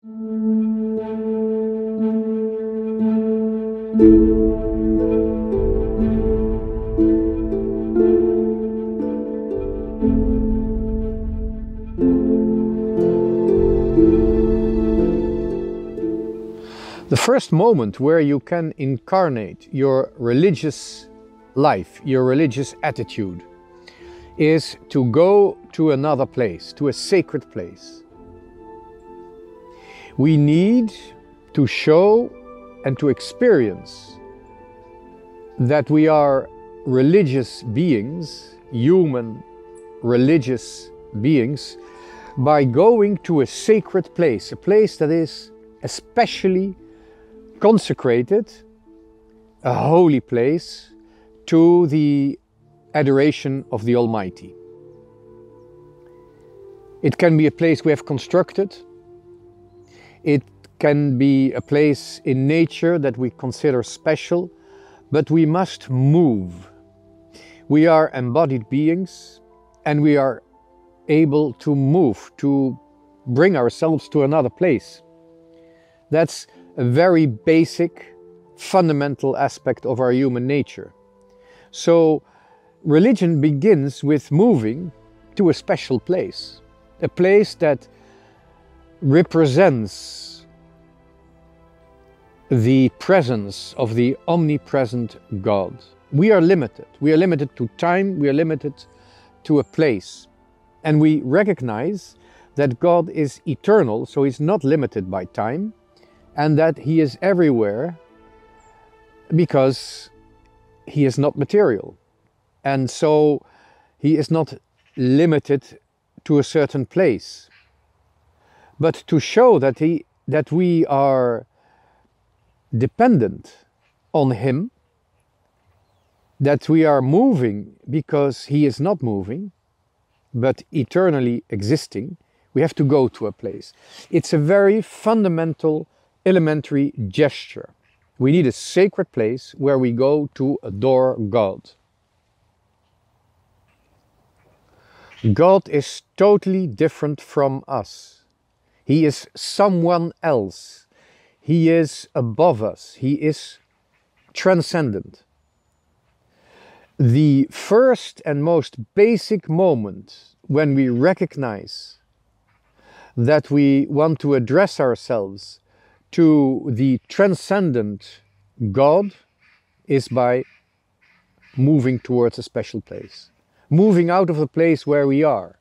The first moment where you can incarnate your religious life, your religious attitude, is to go to another place, to a sacred place. We need to show and to experience that we are religious beings, human religious beings, by going to a sacred place, a place that is especially consecrated, a holy place, to the adoration of the Almighty. It can be a place we have constructed. It can be a place in nature that we consider special, but we must move. We are embodied beings and we are able to move, to bring ourselves to another place. That's a very basic, fundamental aspect of our human nature. So religion begins with moving to a special place, a place that represents the presence of the omnipresent God. We are limited. We are limited to time, we are limited to a place. And we recognize that God is eternal, so He's not limited by time, and that He is everywhere because He is not material. And so He is not limited to a certain place. But to show that we are dependent on Him, that we are moving because He is not moving, but eternally existing, we have to go to a place. It's a very fundamental, elementary gesture. We need a sacred place where we go to adore God. God is totally different from us. He is someone else. He is above us. He is transcendent. The first and most basic moment when we recognize that we want to address ourselves to the transcendent God is by moving towards a special place. Moving out of the place where we are.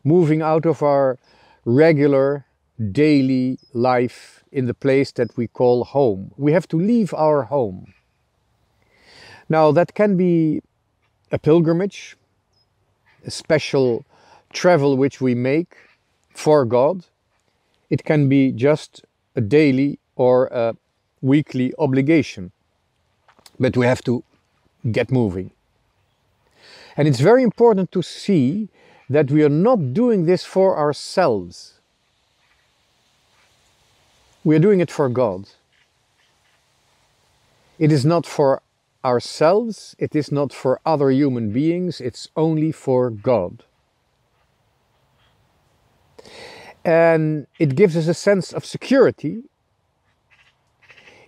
Moving out of our regular daily life in the place that we call home. We have to leave our home. Now that can be a pilgrimage, a special travel which we make for God. It can be just a daily or a weekly obligation, but we have to get moving. And it's very important to see that we are not doing this for ourselves. We are doing it for God. It is not for ourselves, it is not for other human beings, it's only for God. And it gives us a sense of security.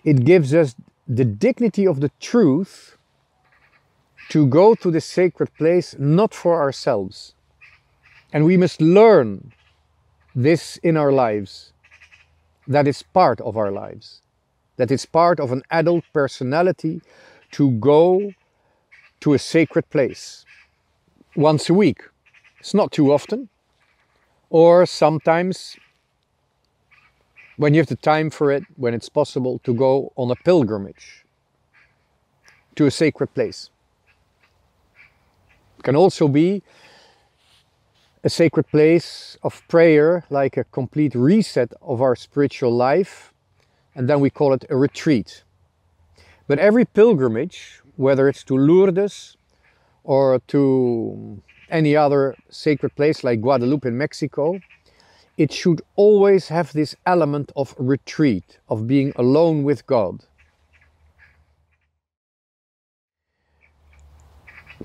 It gives us the dignity of the truth to go to this sacred place, not for ourselves. And we must learn this in our lives, that it's part of our lives, that it's part of an adult personality to go to a sacred place once a week. It's not too often, or sometimes when you have the time for it, when it's possible to go on a pilgrimage to a sacred place. It can also be a sacred place of prayer, like a complete reset of our spiritual life, and then we call it a retreat. But every pilgrimage, whether it's to Lourdes or to any other sacred place like Guadalupe in Mexico, it should always have this element of retreat, of being alone with God.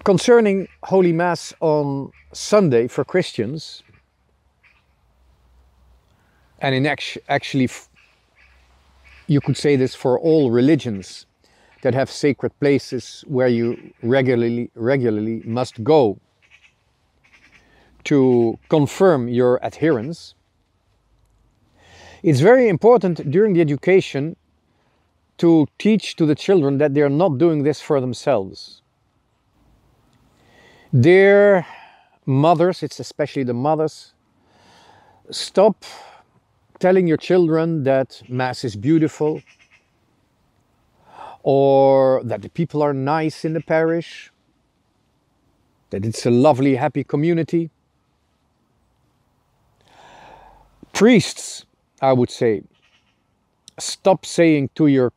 Concerning Holy Mass on Sunday for Christians, and actually, you could say this for all religions that have sacred places where you regularly must go to confirm your adherence. It's very important during the education to teach to the children that they're not doing this for themselves. Dear mothers, it's especially the mothers, stop telling your children that Mass is beautiful, or that the people are nice in the parish, that it's a lovely, happy community. Priests, I would say, stop saying to your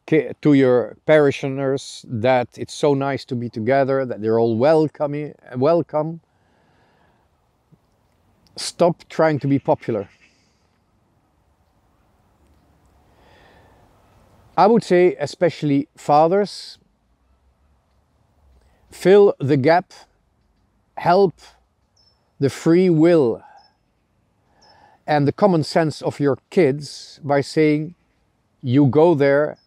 parishioners that it's so nice to be together, that they're all welcome. Stop trying to be popular. I would say, especially fathers, fill the gap, help the free will and the common sense of your kids by saying, you go there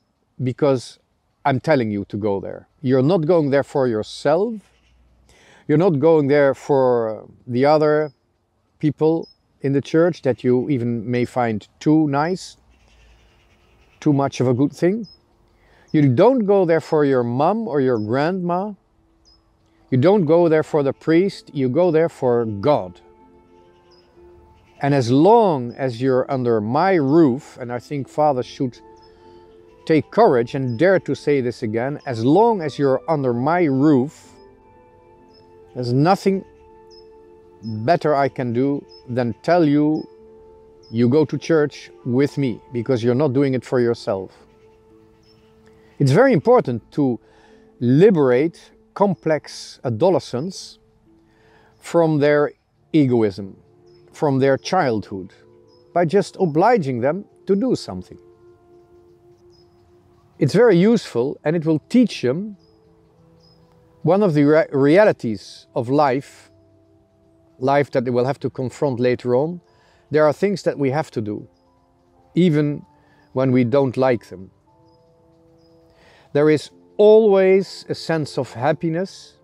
because I'm telling you to go there. You're not going there for yourself. You're not going there for the other people in the church that you even may find too nice, too much of a good thing. You don't go there for your mom or your grandma. You don't go there for the priest. You go there for God. And as long as you're under my roof, and I think fathers should take courage and dare to say this again, as long as you're under my roof, there's nothing better I can do than tell you, you go to church with me, because you're not doing it for yourself. It's very important to liberate complex adolescents from their egoism, from their childhood, by just obliging them to do something. It's very useful, and it will teach them one of the realities of life that they will have to confront later on. There are things that we have to do, even when we don't like them. There is always a sense of happiness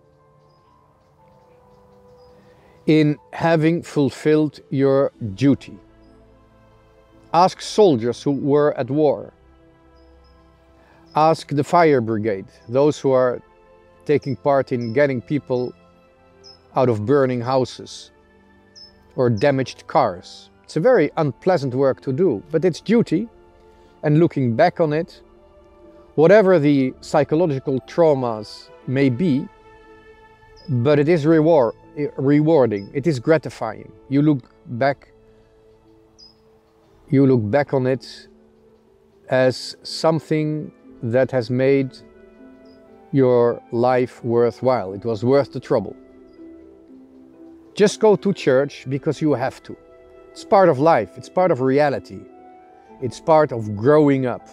in having fulfilled your duty. Ask soldiers who were at war. Ask the fire brigade, those who are taking part in getting people out of burning houses or damaged cars. It's a very unpleasant work to do, but it's duty, and looking back on it, whatever the psychological traumas may be, but it is rewarding, it is gratifying. You look back on it as something that has made your life worthwhile. It was worth the trouble. Just go to church because you have to. It's part of life, it's part of reality. It's part of growing up.